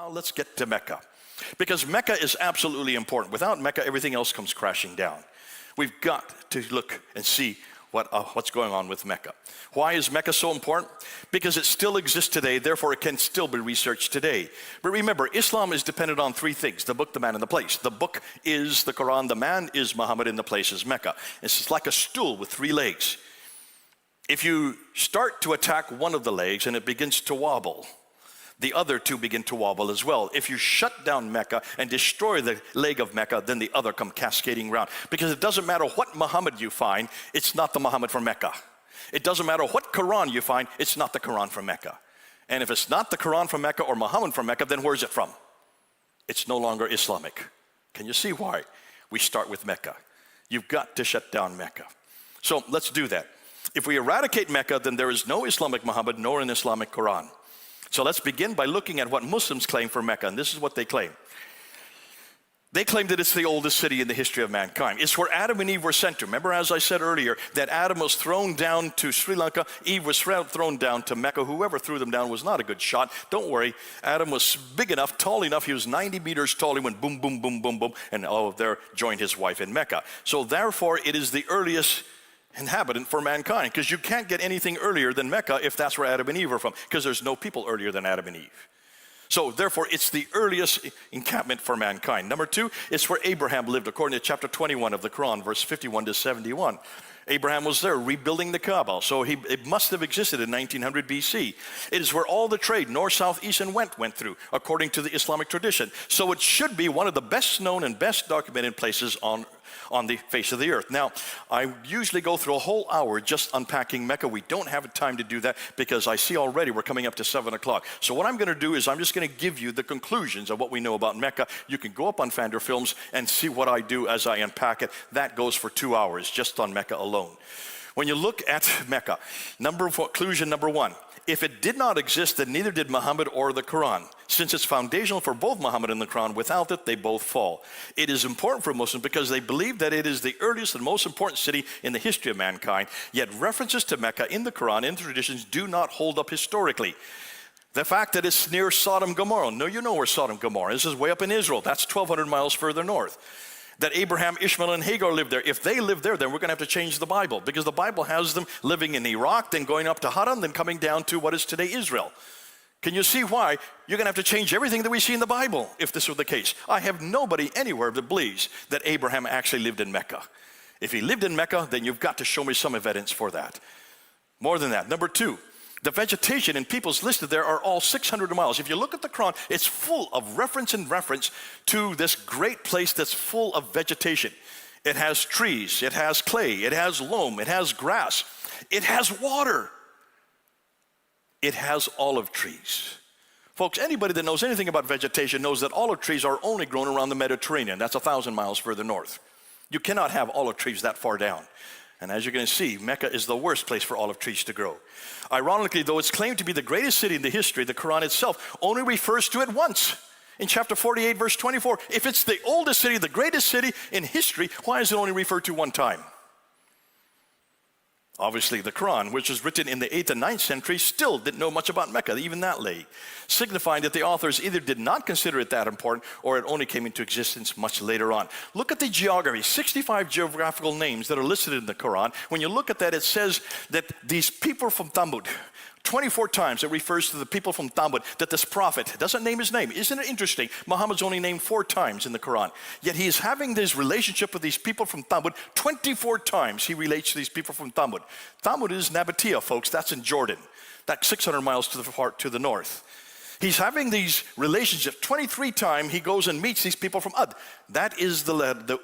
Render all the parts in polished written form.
let's get to Mecca. Because Mecca is absolutely important. Without Mecca, everything else comes crashing down. We've got to look and see what's going on with Mecca. Why is Mecca so important? Because it still exists today, therefore it can still be researched today. But remember, Islam is dependent on three things: the book, the man, and the place. The book is the Quran, the man is Muhammad, and the place is Mecca. It's like a stool with three legs. If you start to attack one of the legs and it begins to wobble, the other two begin to wobble as well. If you shut down Mecca and destroy the leg of Mecca, then the other come cascading around. Because it doesn't matter what Muhammad you find, it's not the Muhammad from Mecca. It doesn't matter what Quran you find, it's not the Quran from Mecca. And if it's not the Quran from Mecca or Muhammad from Mecca, then where's it from? It's no longer Islamic. Can you see why we start with Mecca? You've got to shut down Mecca. So let's do that. If we eradicate Mecca, then there is no Islamic Muhammad nor an Islamic Quran. So let's begin by looking at what Muslims claim for Mecca, and this is what they claim. They claim that it's the oldest city in the history of mankind. It's where Adam and Eve were sent to. Remember, as I said earlier, that Adam was thrown down to Sri Lanka, Eve was thrown down to Mecca. Whoever threw them down was not a good shot. Don't worry, Adam was big enough, tall enough, he was 90 meters tall, he went boom, boom, boom, boom, boom, and there joined his wife in Mecca. So therefore, it is the earliest inhabitant for mankind, because you can't get anything earlier than Mecca if that's where Adam and Eve are from, because there's no people earlier than Adam and Eve. So therefore, it's the earliest encampment for mankind. Number two, it's where Abraham lived, according to chapter 21 of the Quran, verse 51 to 71. Abraham was there rebuilding the Kaaba, so it must have existed in 1900 BC. It is where all the trade, north, south, east, and west went through, according to the Islamic tradition. So it should be one of the best known and best documented places on the face of the earth. Now, I usually go through a whole hour just unpacking Mecca. We don't have time to do that because I see already we're coming up to 7 o'clock. So what I'm going to do is I'm just going to give you the conclusions of what we know about Mecca. You can go up on Fander Films and see what I do as I unpack it. That goes for 2 hours just on Mecca alone. When you look at Mecca, conclusion number one, if it did not exist, then neither did Muhammad or the Quran. Since it's foundational for both Muhammad and the Quran, without it, they both fall. It is important for Muslims because they believe that it is the earliest and most important city in the history of mankind, yet references to Mecca in the Quran and traditions do not hold up historically. The fact that it's near Sodom and Gomorrah, no, you know where Sodom and Gomorrah is way up in Israel. That's 1,200 miles further north. That Abraham, Ishmael, and Hagar lived there. If they lived there, then we're going to have to change the Bible, because the Bible has them living in Iraq, then going up to Haran, then coming down to what is today Israel. Can you see why you're going to have to change everything that we see in the Bible if this were the case? I have nobody anywhere that believes that Abraham actually lived in Mecca. If he lived in Mecca, then you've got to show me some evidence for that. More than that. Number two, the vegetation and peoples listed there are all 600 miles. If you look at the Quran, it's full of reference to this great place that's full of vegetation. It has trees, it has clay, it has loam, it has grass, it has water. It has olive trees. Folks, anybody that knows anything about vegetation knows that olive trees are only grown around the Mediterranean. That's 1,000 miles further north. You cannot have olive trees that far down. And as you're going to see, Mecca is the worst place for olive trees to grow. Ironically, though it's claimed to be the greatest city in the history, the Quran itself only refers to it once. In chapter 48, verse 24, if it's the oldest city, the greatest city in history, why is it only referred to one time? Obviously, the Quran, which was written in the 8th and 9th century, still didn't know much about Mecca, even that late, signifying that the authors either did not consider it that important or it only came into existence much later on. Look at the geography, 65 geographical names that are listed in the Quran. When you look at that, it says that these people from Thamud, 24 times it refers to the people from Thamud, that this prophet doesn't name his name. Isn't it interesting? Muhammad's only named 4 times in the Quran, yet he is having this relationship with these people from Thamud. 24 times he relates to these people from Thamud. Thamud is Nabatea, folks. That's in Jordan. That's 600 miles to the north. He's having these relationships. 23 times he goes and meets these people from Ud. That is the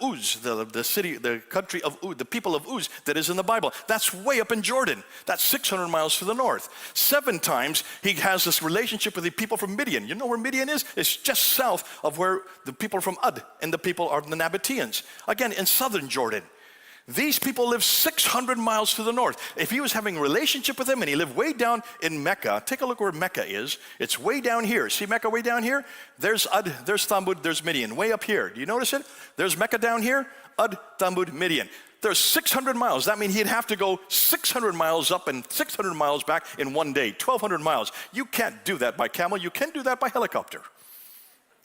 Uz, the city, the country of Ud, the people of Uz that is in the Bible. That's way up in Jordan. That's 600 miles to the north. 7 times he has this relationship with the people from Midian. You know where Midian is? It's just south of where the people from Ud and the people are the Nabateans. Again, in southern Jordan. These people live 600 miles to the north. If he was having a relationship with them and he lived way down in Mecca, take a look where Mecca is. It's way down here. See Mecca way down here? There's Ud, there's Thamud, there's Midian, way up here. Do you notice it? There's Mecca down here, Ud, Thamud, Midian. There's 600 miles. That means he'd have to go 600 miles up and 600 miles back in one day, 1,200 miles. You can't do that by camel. You can do that by helicopter.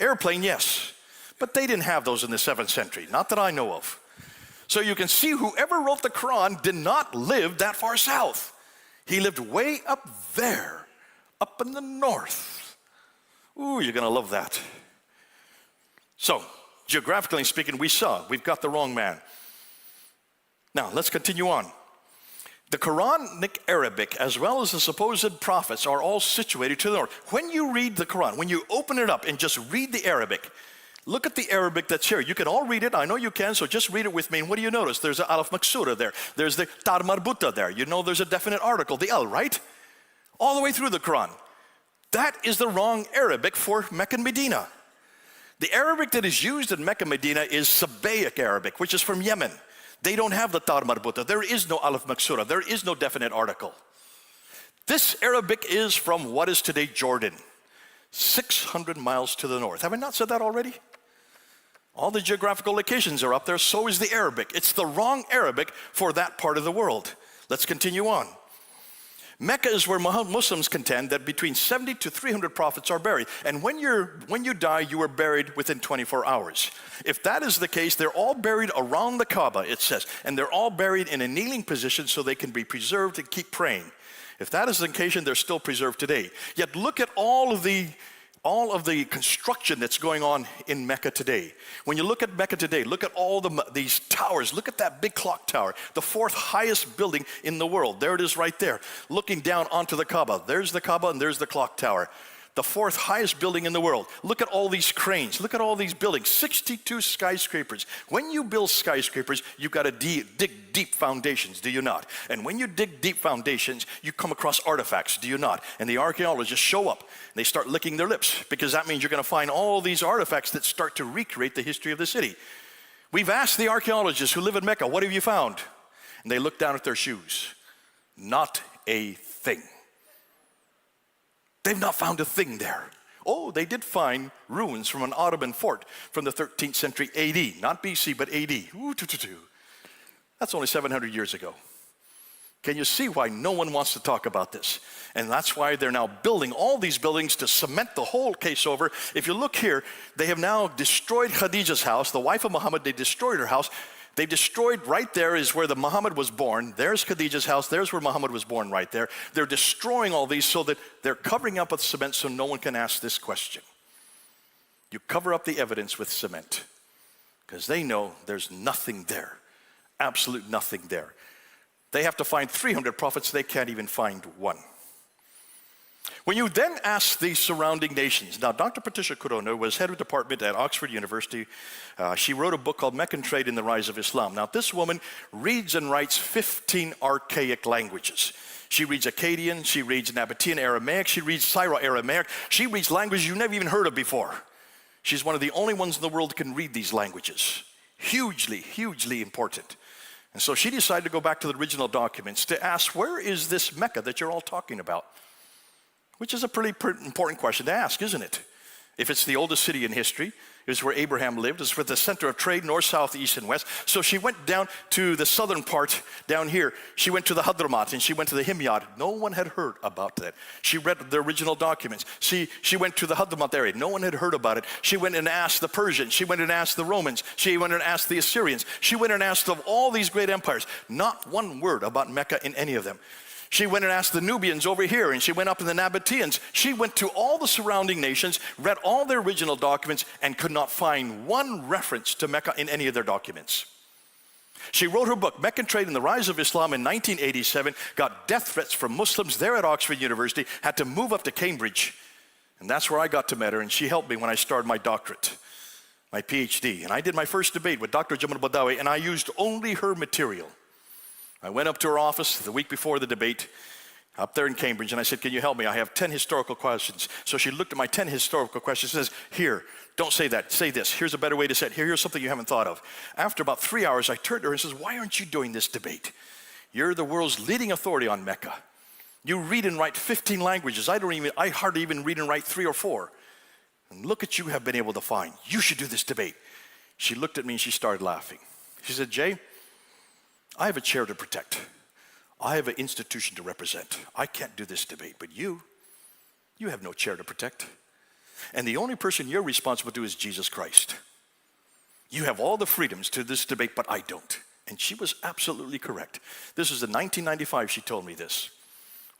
Airplane, yes. But they didn't have those in the 7th century, not that I know of. So you can see whoever wrote the Quran did not live that far south. He lived way up there, up in the north. Ooh, you're going to love that. So, geographically speaking, we've got the wrong man. Now, let's continue on. The Quranic Arabic, as well as the supposed prophets, are all situated to the north. When you read the Quran, when you open it up and just read the Arabic, look at the Arabic that's here. You can all read it. I know you can, so just read it with me. And what do you notice? There's an alaf maksura there. There's the tar marbuta there. You know there's a definite article, the al, right? All the way through the Quran. That is the wrong Arabic for Mecca and Medina. The Arabic that is used in Mecca and Medina is Sabbaic Arabic, which is from Yemen. They don't have the tar marbuta. There is no alaf maksura. There is no definite article. This Arabic is from what is today Jordan, 600 miles to the north. Have I not said that already? All the geographical locations are up there, so is the Arabic. It's the wrong Arabic for that part of the world. Let's continue on. Mecca is where Muslims contend that between 70 to 300 prophets are buried. And when you die, you are buried within 24 hours. If that is the case, they're all buried around the Kaaba, it says. And they're all buried in a kneeling position so they can be preserved and keep praying. If that is the case, they're still preserved today. Yet look at all of the construction that's going on in Mecca today. When you look at Mecca today, look at all these towers. Look at that big clock tower, the 4th highest building in the world. There it is right there, looking down onto the Kaaba. There's the Kaaba and there's the clock tower. The 4th highest building in the world. Look at all these cranes. Look at all these buildings, 62 skyscrapers. When you build skyscrapers, you've got to dig deep foundations, do you not? And when you dig deep foundations, you come across artifacts, do you not? And the archaeologists show up. They start licking their lips because that means you're going to find all these artifacts that start to recreate the history of the city. We've asked the archaeologists who live in Mecca, what have you found? And they look down at their shoes. Not a thing. They've not found a thing there. Oh, they did find ruins from an Ottoman fort from the 13th century AD. Not BC, but AD. Ooh, that's only 700 years ago. Can you see why no one wants to talk about this? And that's why they're now building all these buildings to cement the whole case over. If you look here, they have now destroyed Khadija's house, the wife of Muhammad. They destroyed her house. They destroyed, right there is where the Muhammad was born. There's Khadija's house. There's where Muhammad was born right there. They're destroying all these so that they're covering up with cement so no one can ask this question. You cover up the evidence with cement because they know there's nothing there. Absolute nothing there. They have to find 300 prophets. They can't even find one. When you then ask the surrounding nations, now Dr. Patricia Corona was head of department at Oxford University. She wrote a book called Meccan Trade and the Rise of Islam. Now this woman reads and writes 15 archaic languages. She reads Akkadian, she reads Nabatean Aramaic, she reads Syro-Aramaic, she reads languages you've never even heard of before. She's one of the only ones in the world that can read these languages. Hugely, hugely important. And so she decided to go back to the original documents to ask, where is this Mecca that you're all talking about? Which is a pretty important question to ask, isn't it? If it's the oldest city in history, it's where Abraham lived, it's where the center of trade, north, south, east, and west. So she went down to the southern part down here. She went to the Hadramat and she went to the Himyar. No one had heard about that. She read the original documents. She went to the Hadramat area. No one had heard about it. She went and asked the Persians. She went and asked the Romans. She went and asked the Assyrians. She went and asked of all these great empires. Not one word about Mecca in any of them. She went and asked the Nubians over here, and she went up in the Nabateans. She went to all the surrounding nations, read all their original documents, and could not find one reference to Mecca in any of their documents. She wrote her book, Meccan Trade and the Rise of Islam, in 1987, got death threats from Muslims there at Oxford University, had to move up to Cambridge. And that's where I got to meet her, and she helped me when I started my doctorate, my PhD. And I did my first debate with Dr. Jamal Badawi, and I used only her material. I went up to her office the week before the debate up there in Cambridge, and I said, can you help me? I have 10 historical questions. So she looked at my 10 historical questions and says, here, don't say that, say this. Here's a better way to say it. Here's something you haven't thought of. After about 3 hours, I turned to her and says, why aren't you doing this debate? You're the world's leading authority on Mecca. You read and write 15 languages. I hardly even read and write 3 or 4. And look at you have been able to find. You should do this debate. She looked at me and she started laughing. She said, Jay, I have a chair to protect. I have an institution to represent. I can't do this debate, but you have no chair to protect. And the only person you're responsible to is Jesus Christ. You have all the freedoms to this debate, but I don't. And she was absolutely correct. This is in 1995 she told me this.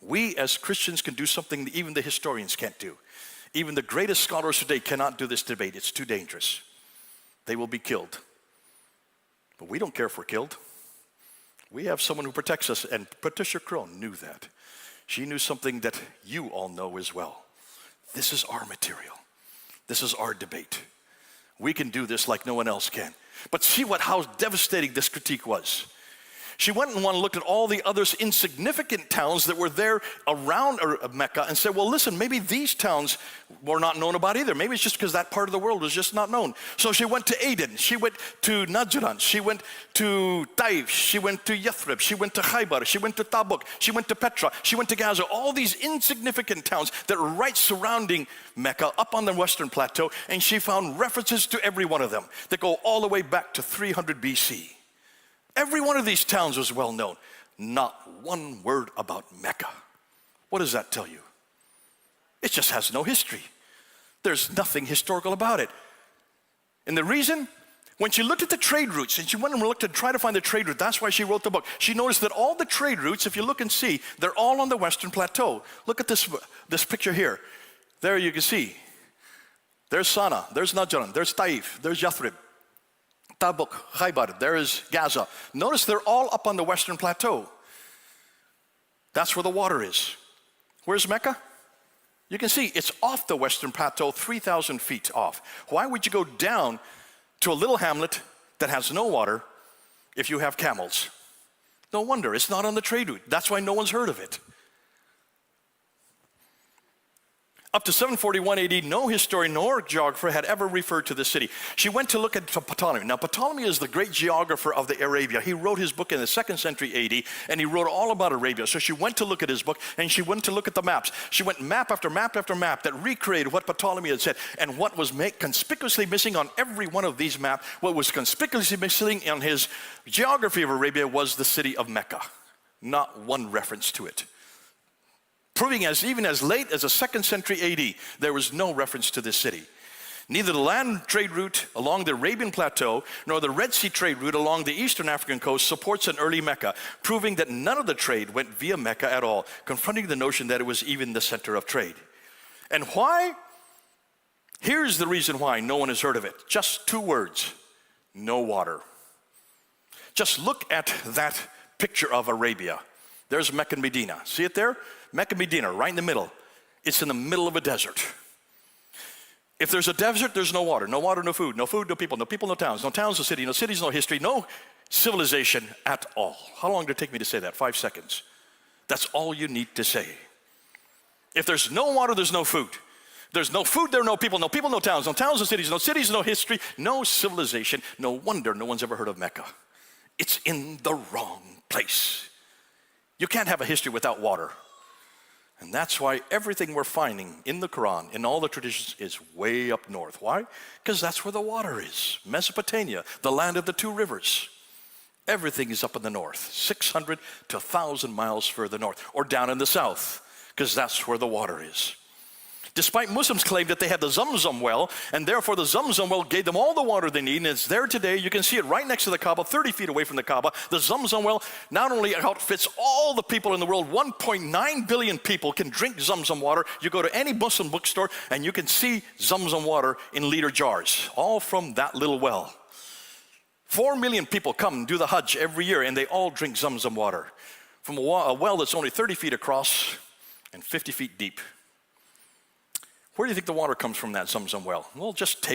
We as Christians can do something that even the historians can't do. Even the greatest scholars today cannot do this debate. It's too dangerous. They will be killed. But we don't care if we're killed. We have someone who protects us, and Patricia Crone knew that. She knew something that you all know as well. This is our material. This is our debate. We can do this like no one else can. But see how devastating this critique was. She went and looked at all the other insignificant towns that were there around Mecca and said, well, listen, maybe these towns were not known about either. Maybe it's just because that part of the world was just not known. So she went to Aden, she went to Najran, she went to Taif, she went to Yathrib, she went to Khaybar, she went to Tabuk, she went to Petra, she went to Gaza. All these insignificant towns that are right surrounding Mecca up on the western plateau, and she found references to every one of them that go all the way back to 300 BC. Every one of these towns was well known. Not one word about Mecca. What does that tell you? It just has no history. There's nothing historical about it. And the reason, when she looked at the trade routes, and she went and looked to try to find the trade route, that's why she wrote the book. She noticed that all the trade routes, if you look and see, they're all on the western plateau. Look at this picture here. There you can see. There's Sana, there's Najran, there's Taif, there's Yathrib. Tabuk, Khaybar, there is Gaza. Notice they're all up on the western plateau. That's where the water is. Where's Mecca? You can see it's off the western plateau, 3,000 feet off. Why would you go down to a little hamlet that has no water if you have camels? No wonder, it's not on the trade route. That's why no one's heard of it. Up to 741 AD, no historian nor geographer had ever referred to the city. She went to look at Ptolemy. Now, Ptolemy is the great geographer of the Arabia. He wrote his book in the 2nd century AD, and he wrote all about Arabia. So she went to look at his book, and she went to look at the maps. She went map after map after map that recreated what Ptolemy had said. And what was conspicuously missing on every one of these maps, what was conspicuously missing in his geography of Arabia was the city of Mecca. Not one reference to it. Proving even as late as the 2nd century AD, there was no reference to this city. Neither the land trade route along the Arabian Plateau nor the Red Sea trade route along the eastern African coast supports an early Mecca, proving that none of the trade went via Mecca at all, confronting the notion that it was even the center of trade. And why? Here's the reason why no one has heard of it. Just 2 words: no water. Just look at that picture of Arabia. There's Mecca and Medina. See it there? Mecca and Medina, right in the middle. It's in the middle of a desert. If there's a desert, there's no water. No water, no food. No food, no people. No people, no towns. No towns, no city. No cities, no history. No civilization at all. How long did it take me to say that? 5 seconds. That's all you need to say. If there's no water, there's no food. There's no food, there are no people. No people, no towns. No towns, no cities. No cities, no history. No civilization. No wonder no one's ever heard of Mecca. It's in the wrong place. You can't have a history without water. And that's why everything we're finding in the Quran, in all the traditions, is way up north. Why? Because that's where the water is. Mesopotamia, the land of the 2 rivers. Everything is up in the north, 600 to 1,000 miles further north, or down in the south, because that's where the water is. Despite Muslims claim that they had the Zamzam well, and therefore the Zamzam well gave them all the water they need, and it's there today. You can see it right next to the Kaaba, 30 feet away from the Kaaba. The Zamzam well not only outfits all the people in the world, 1.9 billion people can drink Zamzam water. You go to any Muslim bookstore, and you can see Zamzam water in liter jars, all from that little well. 4 million people come and do the Hajj every year, and they all drink Zamzam water from a well that's only 30 feet across and 50 feet deep. Where do you think the water comes from, that Zamzam well? Well, just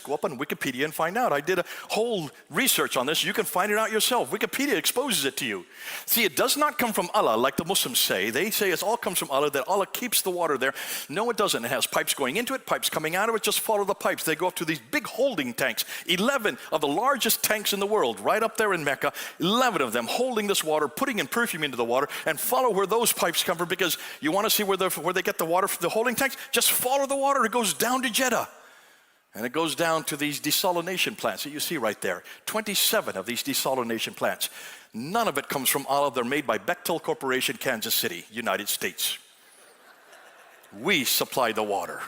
go up on Wikipedia and find out. I did a whole research on this. You can find it out yourself. Wikipedia exposes it to you. See, it does not come from Allah like the Muslims say. They say it all comes from Allah, that Allah keeps the water there. No, it doesn't. It has pipes going into it, pipes coming out of it. Just follow the pipes. They go up to these big holding tanks, 11 of the largest tanks in the world, right up there in Mecca, 11 of them holding this water, putting in perfume into the water, and follow where those pipes come from, because you want to see where they get the water from the holding tanks? Just follow the water. It goes down to Jeddah, and it goes down to these desalination plants that you see right there. 27 of these desalination plants. None of it comes from Allah. They're made by Bechtel Corporation, Kansas City, United States. We supply the water.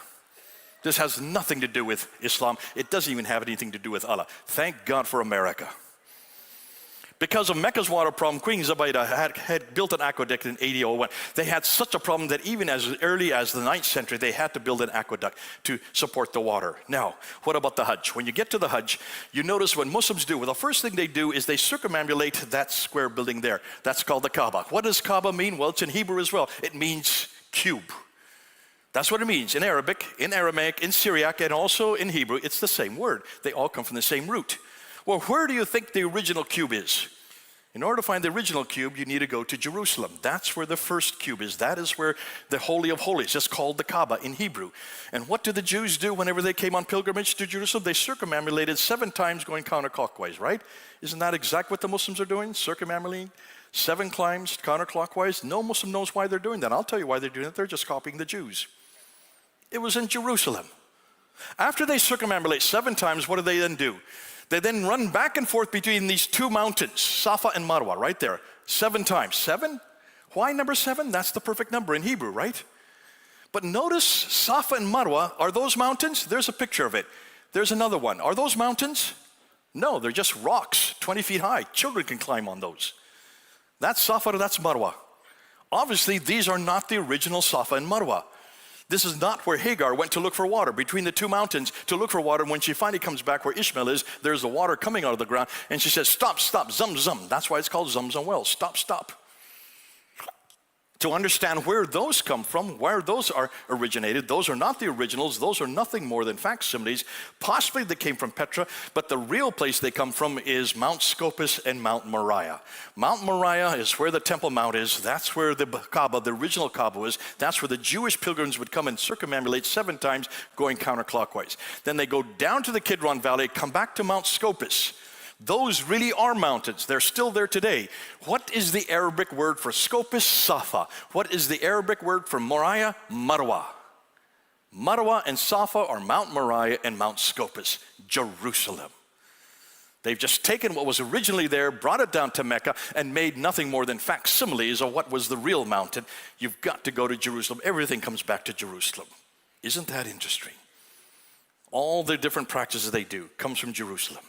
This has nothing to do with Islam. It doesn't even have anything to do with Allah. Thank God for America. Because of Mecca's water problem, Queen Zubaydah had built an aqueduct in 8001. They had such a problem that even as early as the 9th century, they had to build an aqueduct to support the water. Now, what about the Hajj? When you get to the Hajj, you notice what Muslims do. Well, the first thing they do is they circumambulate that square building there. That's called the Kaaba. What does Kaaba mean? Well, it's in Hebrew as well. It means cube. That's what it means in Arabic, in Aramaic, in Syriac, and also in Hebrew. It's the same word. They all come from the same root. Well, where do you think the original cube is? In order to find the original cube, you need to go to Jerusalem. That's where the first cube is. That is where the Holy of Holies, just called the Kaaba in Hebrew. And what did the Jews do whenever they came on pilgrimage to Jerusalem? They circumambulated 7 times going counterclockwise, right? Isn't that exactly what the Muslims are doing? Circumambulating 7 climbs counterclockwise? No Muslim knows why they're doing that. I'll tell you why they're doing it. They're just copying the Jews. It was in Jerusalem. After they circumambulate 7 times, what do they then do? They then run back and forth between these 2 mountains, Safa and Marwa, right there. 7 times. 7? Why number 7? That's the perfect number in Hebrew, right? But notice Safa and Marwa, are those mountains? There's a picture of it. There's another one. Are those mountains? No, they're just rocks, 20 feet high. Children can climb on those. That's Safa, that's Marwa. Obviously, these are not the original Safa and Marwa. This is not where Hagar went to look for water, between the 2 mountains to look for water. When she finally comes back where Ishmael is, there's the water coming out of the ground, and she says, stop, stop, zum, zum. That's why it's called Zamzam well, stop, stop. To understand where those come from, where those are originated, those are not the originals, those are nothing more than facsimiles. Possibly they came from Petra, but the real place they come from is Mount Scopus and Mount Moriah. Mount Moriah is where the Temple Mount is. That's where the Kaaba, the original Kaaba is. That's where the Jewish pilgrims would come and circumambulate 7 times going counterclockwise. Then they go down to the Kidron Valley, come back to Mount Scopus. Those really are mountains. They're still there today. What is the Arabic word for Scopus? Safa. What is the Arabic word for Moriah? Marwa. Marwa and Safa are Mount Moriah and Mount Scopus, Jerusalem. They've just taken what was originally there, brought it down to Mecca, and made nothing more than facsimiles of what was the real mountain. You've got to go to Jerusalem. Everything comes back to Jerusalem. Isn't that interesting? All the different practices they do comes from Jerusalem.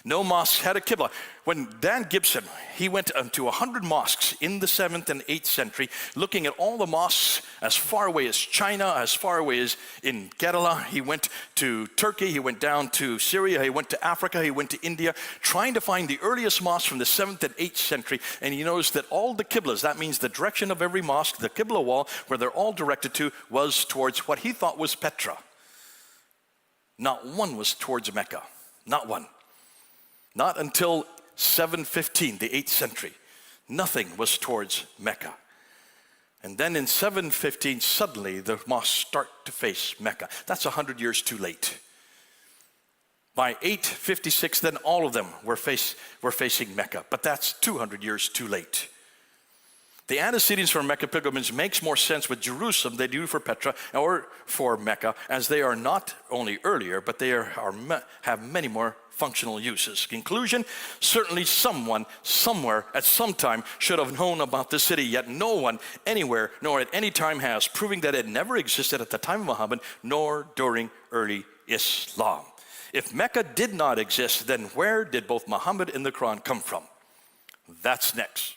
No mosque had a Qibla. When Dan Gibson, he went to 100 mosques in the 7th and 8th century, looking at all the mosques as far away as China, as far away as in Kerala. He went to Turkey, he went down to Syria, he went to Africa, he went to India, trying to find the earliest mosques from the 7th and 8th century. And he noticed that all the Qiblas, that means the direction of every mosque, the Qibla wall, where they're all directed to, was towards what he thought was Petra. Not one was towards Mecca. Not one. Not until 715, the 8th century. Nothing was towards Mecca. And then in 715, suddenly the mosques start to face Mecca. That's 100 years too late. By 856, then all of them were facing Mecca. But that's 200 years too late. The antecedents for Mecca pilgrimage makes more sense with Jerusalem than they do for Petra or for Mecca, as they are not only earlier, but they have many more functional uses. Conclusion, certainly someone, somewhere, at some time should have known about this city, yet no one, anywhere, nor at any time has, proving that it never existed at the time of Muhammad, nor during early Islam. If Mecca did not exist, then where did both Muhammad and the Quran come from? That's next.